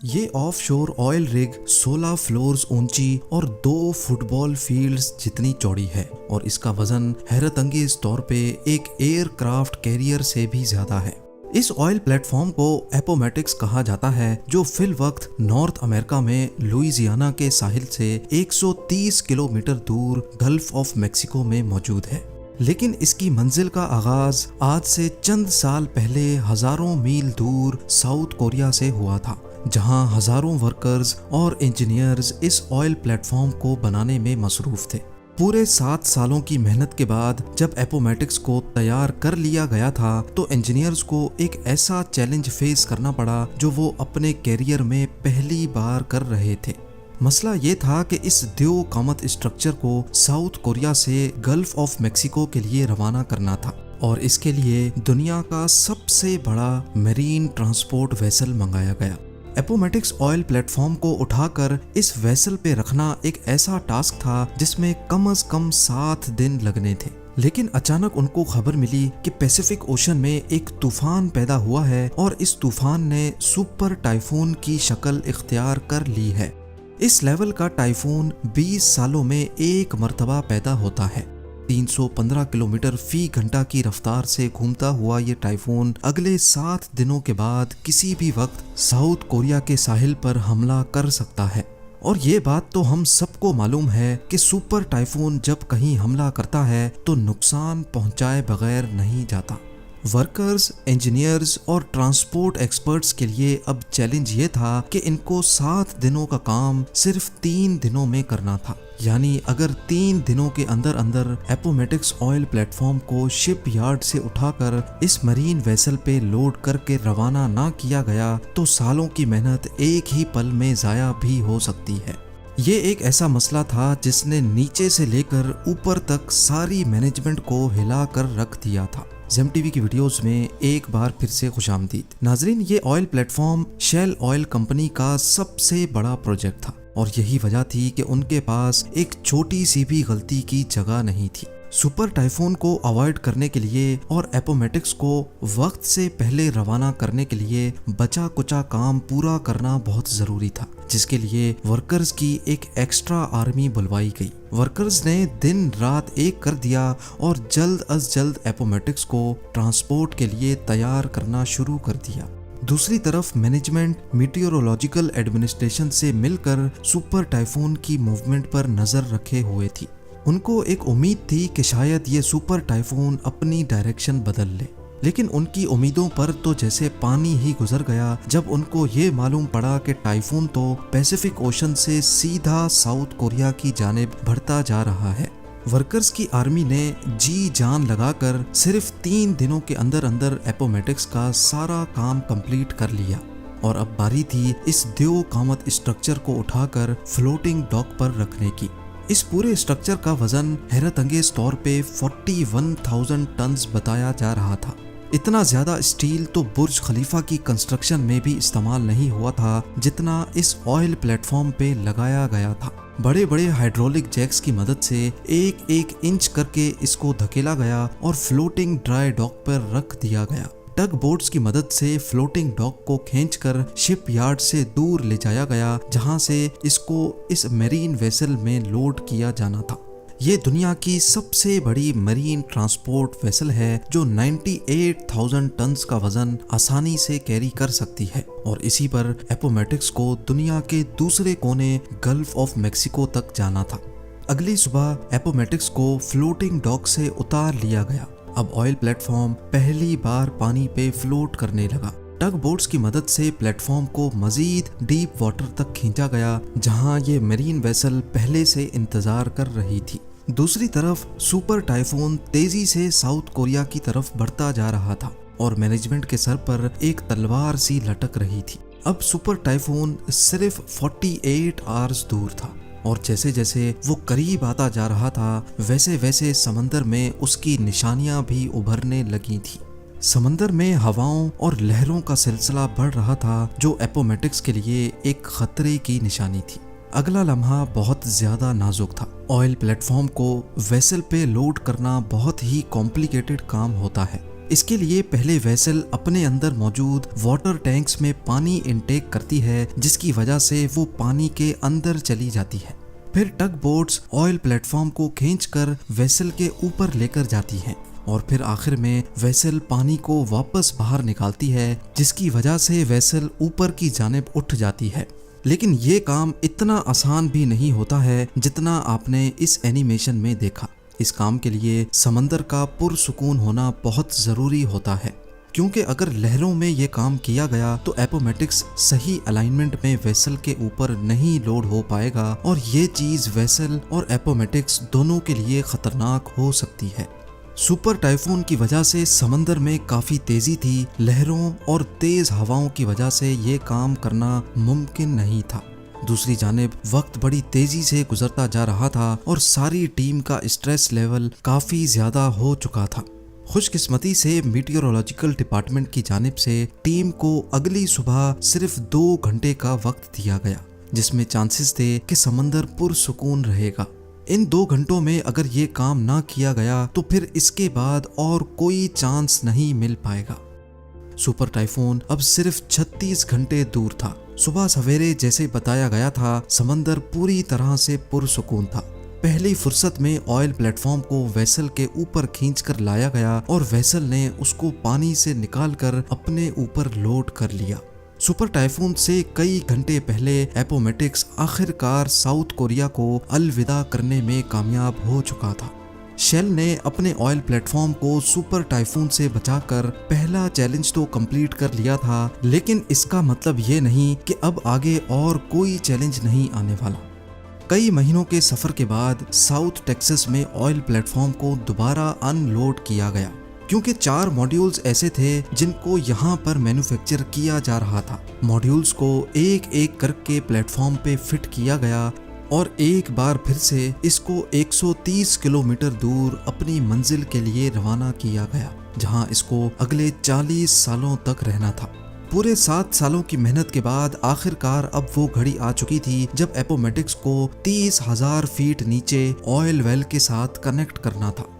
ये offshore oil rig 16 floors ऊंची और 2 फुटबॉल फील्ड्स जितनी चौड़ी है और इसका वजन हैरतअंगेज तौर पे एक एयरक्राफ्ट कैरियर से भी ज्यादा है। इस ऑयल प्लेटफॉर्म को एपोमेटिक्स कहा जाता है, जो फिल वक्त नॉर्थ अमेरिका में लुइसियाना के साहिल से 130 किलोमीटर दूर गल्फ ऑफ मेक्सिको में मौजूद है। लेकिन इसकी मंजिल का आगाज आज से चंद साल पहले हजारों मील दूर साउथ कोरिया से हुआ था, जहां हजारों वर्कर्स और इंजीनियर्स इस ऑयल प्लेटफॉर्म को बनाने में मसरूफ थे। पूरे 7 सालों की मेहनत के बाद जब एपोमेटिक्स को तैयार कर लिया गया था, तो इंजीनियर्स को एक ऐसा चैलेंज फेस करना पड़ा जो वो अपने कैरियर में पहली बार कर रहे थे। मसला ये था कि इस द्यो कामत स्ट्रक्चर को साउथ कोरिया से गल्फ ऑफ मेक्सिको के लिए रवाना करना था और इसके लिए दुनिया का सबसे बड़ा मेरीन ट्रांसपोर्ट वेसल मंगाया गया। एपोमेटिक्स ऑयल प्लेटफॉर्म को उठाकर इस वेसल पे रखना एक ऐसा टास्क था जिसमें कम से कम 7 दिन लगने थे। लेकिन अचानक उनको खबर मिली कि पैसिफिक ओशन में एक तूफान पैदा हुआ है और इस तूफान ने सुपर टाइफून की शक्ल इख्तियार कर ली है। इस लेवल का टाइफून 20 सालों में एक मर्तबा पैदा होता है। 315 किलोमीटर फी घंटा की रफ्तार से घूमता हुआ ये टाइफून अगले 7 दिनों के बाद किसी भी वक्त साउथ कोरिया के साहिल पर हमला कर सकता है। और ये बात तो हम सबको मालूम है कि सुपर टाइफून जब कहीं हमला करता है तो नुकसान पहुंचाए बगैर नहीं जाता। वर्कर्स, इंजीनियर्स और ट्रांसपोर्ट एक्सपर्ट्स के लिए अब चैलेंज ये था कि इनको 7 दिनों का काम सिर्फ 3 दिनों में करना था। यानी अगर 3 दिनों के अंदर अंदर एपोमेटिक्स ऑयल प्लेटफॉर्म को शिप यार्ड से उठाकर इस मरीन वेसल पे लोड करके रवाना ना किया गया तो सालों की मेहनत एक ही पल में जाया भी हो सकती है। ये एक ऐसा मसला था जिसने नीचे से लेकर ऊपर तक सारी मैनेजमेंट को हिला कर रख दिया था। जेम टीवी की वीडियोस में एक बार फिर से खुशामदीद। नाजरीन, ये oil platform Shell oil company का सबसे बड़ा प्रोजेक्ट था और यही वजह थी कि उनके पास एक छोटी सी भी गलती की जगह नहीं थी। सुपर टाइफून को अवॉइड करने के लिए और एपोमेटिक्स को वक्त से पहले रवाना करने के लिए बचा कुचा काम पूरा करना बहुत जरूरी था, जिसके लिए वर्कर्स की एक एक्स्ट्रा आर्मी बुलवाई गई। वर्कर्स ने दिन रात एक कर दिया और जल्द अज जल्द एपोमेटिक्स को ट्रांसपोर्ट के लिए तैयार करना शुरू कर दिया। दूसरी तरफ मैनेजमेंट मीटियोरोलॉजिकल एडमिनिस्ट्रेशन से मिलकर सुपर टाइफून की मूवमेंट पर नजर रखे हुए थी। उनको एक उम्मीद थी कि शायद ये सुपर टाइफून अपनी डायरेक्शन बदल ले, लेकिन उनकी उम्मीदों पर तो जैसे पानी ही गुजर गया जब उनको ये मालूम पड़ा कि टाइफून तो पैसिफिक ओशन से सीधा साउथ कोरिया की जानिब बढ़ता जा रहा है। वर्कर्स की आर्मी ने जी जान लगाकर सिर्फ 3 दिनों के अंदर अंदर एपोमेटिक्स का सारा काम कंप्लीट कर लिया और अब बारी थी इस द्यो कामत स्ट्रक्चर को उठाकर फ्लोटिंग डॉक पर रखने की। इस पूरे स्ट्रक्चर का वजन हैरतअंगेज तौर पे 41,000 टन्स बताया जा रहा था। इतना ज्यादा स्टील तो बुर्ज खलीफा की कंस्ट्रक्शन में भी इस्तेमाल नहीं हुआ था जितना इस ऑयल प्लेटफॉर्म पे लगाया गया था। बड़े बड़े हाइड्रोलिक जैक्स की मदद से एक एक इंच करके इसको धकेला गया और फ्लोटिंग ड्राई डॉक पर रख दिया गया। टग बोट्स की मदद से फ्लोटिंग डॉक को खींचकर शिप यार्ड से दूर ले जाया गया, जहां से इसको इस मरीन वेसल में लोड किया जाना था। ये दुनिया की सबसे बड़ी मरीन ट्रांसपोर्ट वेसल है जो 98,000 टन्स का वजन आसानी से कैरी कर सकती है और इसी पर एपोमेटिक्स को दुनिया के दूसरे कोने गल्फ ऑफ मेक्सिको तक जाना था। अगली सुबह एपोमेटिक्स को फ्लोटिंग डॉक से उतार लिया गया। अब ऑयल प्लेटफॉर्म पहली बार पानी पे फ्लोट करने लगा। टग बोट्स की मदद से प्लेटफॉर्म को मजीद डीप वाटर तक खींचा गया, जहां ये मरीन वेसल पहले से इंतजार कर रही थी। दूसरी तरफ सुपर टाइफून तेजी से साउथ कोरिया की तरफ बढ़ता जा रहा था और मैनेजमेंट के सर पर एक तलवार सी लटक रही थी। अब सुपर टाइफून सिर्फ 48 आवर्स दूर था और जैसे जैसे वो करीब आता जा रहा था वैसे वैसे समंदर में उसकी निशानियां भी उभरने लगी थी। समंदर में हवाओं और लहरों का सिलसिला बढ़ रहा था जो एपोमेटिक्स के लिए एक खतरे की निशानी थी। अगला लम्हा बहुत ज्यादा नाजुक था। ऑयल प्लेटफॉर्म को वेसल पे लोड करना बहुत ही कॉम्प्लिकेटेड काम होता है। इसके लिए पहले वेसल अपने अंदर मौजूद वाटर टैंक्स में पानी इनटेक करती है, जिसकी वजह से वो पानी के अंदर चली जाती है। फिर टग बोट्स ऑयल प्लेटफॉर्म को खींचकर वेसल के ऊपर लेकर जाती हैं और फिर आखिर में वेसल पानी को वापस बाहर निकालती है, जिसकी वजह से वेसल ऊपर की जानिब उठ जाती है। लेकिन ये काम इतना आसान भी नहीं होता है जितना आपने इस एनिमेशन में देखा। इस काम के लिए समंदर का पुरसुकून होना बहुत ज़रूरी होता है, क्योंकि अगर लहरों में ये काम किया गया तो एपोमेटिक्स सही अलाइनमेंट में वेसल के ऊपर नहीं लोड हो पाएगा और ये चीज़ वेसल और एपोमेटिक्स दोनों के लिए खतरनाक हो सकती है। सुपर टाइफून की वजह से समंदर में काफ़ी तेज़ी थी। लहरों और तेज़ हवाओं की वजह से ये काम करना मुमकिन नहीं था। दूसरी जानिब वक्त बड़ी तेजी से गुजरता जा रहा था और सारी टीम का स्ट्रेस लेवल काफी ज्यादा हो चुका था। खुशकिस्मती से मीटियोरोलॉजिकल डिपार्टमेंट की जानिब से टीम को अगली सुबह सिर्फ 2 घंटे का वक्त दिया गया, जिसमें चांसेस थे कि समंदर पुरसुकून रहेगा। इन 2 घंटों में अगर ये काम ना किया गया तो फिर इसके बाद और कोई चांस नहीं मिल पाएगा। सुपर टाइफून अब सिर्फ 36 घंटे दूर था। सुबह सवेरे जैसे बताया गया था, समंदर पूरी तरह से पुरसुकून था। पहली फुर्सत में ऑयल प्लेटफॉर्म को वेसल के ऊपर खींचकर लाया गया और वेसल ने उसको पानी से निकालकर अपने ऊपर लोड कर लिया। सुपर टाइफून से कई घंटे पहले एपोमेटिक्स आखिरकार साउथ कोरिया को अलविदा करने में कामयाब हो चुका था। शेल ने अपने ऑयल प्लेटफॉर्म को सुपर टाइफून से बचाकर पहला चैलेंज तो कंप्लीट कर लिया था, लेकिन इसका मतलब ये नहीं कि अब आगे और कोई चैलेंज नहीं आने वाला। कई महीनों के सफर के बाद साउथ टेक्सास में ऑयल प्लेटफॉर्म को दोबारा अनलोड किया गया, क्योंकि 4 मॉड्यूल्स ऐसे थे जिनको यहाँ पर मैन्युफैक्चर किया जा रहा था। मॉड्यूल्स को एक एक करके प्लेटफॉर्म पे फिट किया गया और एक बार फिर से इसको 130 किलोमीटर दूर अपनी मंजिल के लिए रवाना किया गया, जहां इसको अगले 40 सालों तक रहना था। पूरे 7 सालों की मेहनत के बाद आखिरकार अब वो घड़ी आ चुकी थी जब एपोमेटिक्स को 30,000 फीट नीचे ऑयल वेल के साथ कनेक्ट करना था।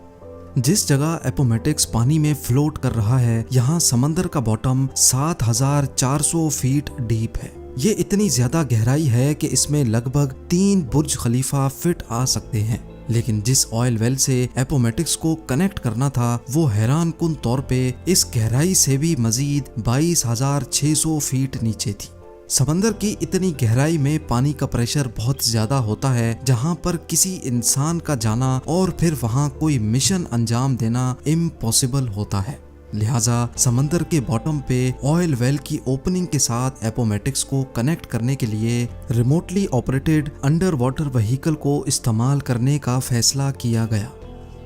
जिस जगह एपोमेटिक्स पानी में फ्लोट कर रहा है, यहाँ समंदर का बॉटम 7,400 फीट डीप है। ये इतनी ज्यादा गहराई है कि इसमें लगभग 3 बुर्ज खलीफा फिट आ सकते हैं। लेकिन जिस ऑयल वेल से एपोमेटिक्स को कनेक्ट करना था, वो हैरान कुन तौर पे इस गहराई से भी मजीद 22,600 फीट नीचे थी। समंदर की इतनी गहराई में पानी का प्रेशर बहुत ज्यादा होता है, जहां पर किसी इंसान का जाना और फिर वहां कोई मिशन अंजाम देना इम्पॉसिबल होता है। लिहाजा समंदर के बॉटम पे ऑयल वेल की ओपनिंग के साथ एपोमेटिक्स को कनेक्ट करने के लिए remotely operated under water vehicle को इस्तेमाल करने का फैसला किया गया।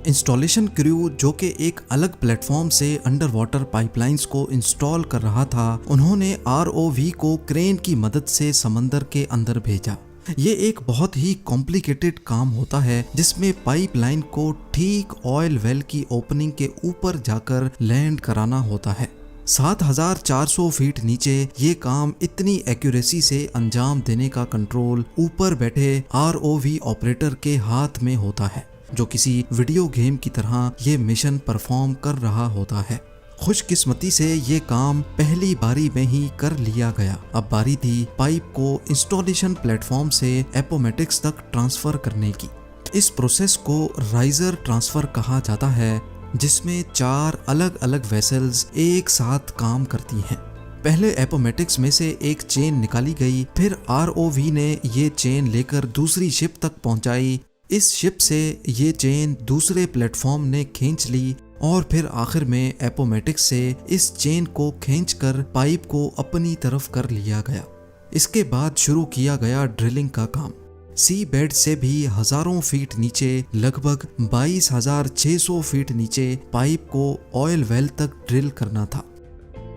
इंस्टॉलेशन क्रू, जो कि एक अलग प्लेटफॉर्म से अंडर वाटर पाइपलाइंस को इंस्टॉल कर रहा था, उन्होंने ROV को क्रेन की मदद से समंदर के अंदर भेजा। ये एक बहुत ही कॉम्प्लिकेटेड काम होता है, जिसमें पाइपलाइन को ठीक ऑयल वेल की ओपनिंग के ऊपर जाकर लैंड कराना होता है। 7,400 फीट नीचे ये काम इतनी एक्यूरेसी से अंजाम देने का कंट्रोल ऊपर बैठे ROV ऑपरेटर के हाथ में होता है, जो किसी वीडियो गेम की तरह ये मिशन परफॉर्म कर रहा होता है। खुशकिस्मती से ये काम पहली बारी में ही कर लिया गया। अब बारी थी पाइप को इंस्टॉलेशन प्लेटफॉर्म से एपोमेटिक्स तक ट्रांसफर करने की। इस प्रोसेस को राइजर ट्रांसफर कहा जाता है, जिसमें 4 अलग अलग वेसल्स एक साथ काम करती हैं। पहले एपोमेटिक्स में से एक चेन निकाली गई, फिर ROV ने ये चेन लेकर दूसरी शिप तक पहुंचाई। इस शिप से ये चेन दूसरे प्लेटफॉर्म ने खींच ली और फिर आखिर में एपोमेटिक्स से इस चेन को खींचकर पाइप को अपनी तरफ कर लिया गया। इसके बाद शुरू किया गया ड्रिलिंग का काम। सी बेड से भी हजारों फीट नीचे, लगभग 22,600 फीट नीचे पाइप को ऑयल वेल तक ड्रिल करना था।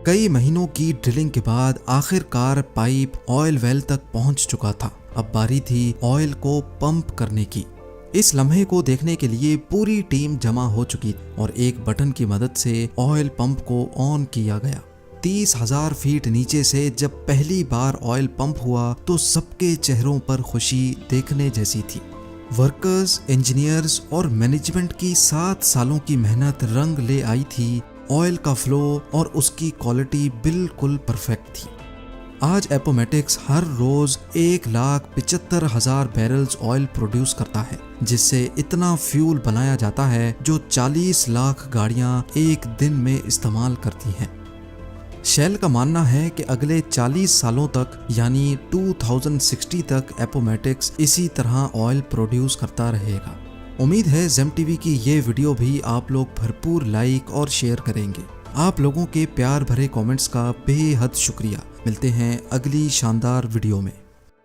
कई महीनों की ड्रिलिंग के बाद आखिरकार पाइप ऑयल वेल तक पहुंच चुका था। अब बारी थी ऑयल को पंप करने की। इस लम्हे को देखने के लिए पूरी टीम जमा हो चुकी और एक बटन की मदद से ऑयल पंप को ऑन किया गया। 30,000 फीट नीचे से जब पहली बार ऑयल पंप हुआ तो सबके चेहरों पर खुशी देखने जैसी थी। वर्कर्स, इंजीनियर्स और मैनेजमेंट की 7 सालों की मेहनत रंग ले आई थी ऑयल का फ्लो और उसकी क्वालिटी बिल्कुल परफेक्ट थी। आज एपोमेटिक्स हर रोज 1,75,000 बैरल्स ऑयल प्रोड्यूस करता है, जिससे इतना फ्यूल बनाया जाता है जो 40 लाख गाड़ियां एक दिन में इस्तेमाल करती हैं। शेल का मानना है कि अगले 40 सालों तक यानी 2060 तक एपोमेटिक्स इसी तरह ऑयल प्रोड्यूस करता रहेगा। उम्मीद है जेम टीवी की ये वीडियो भी आप लोग भरपूर लाइक और शेयर करेंगे। आप लोगों के प्यार भरे कमेंट्स का बेहद शुक्रिया। मिलते हैं अगली शानदार वीडियो में।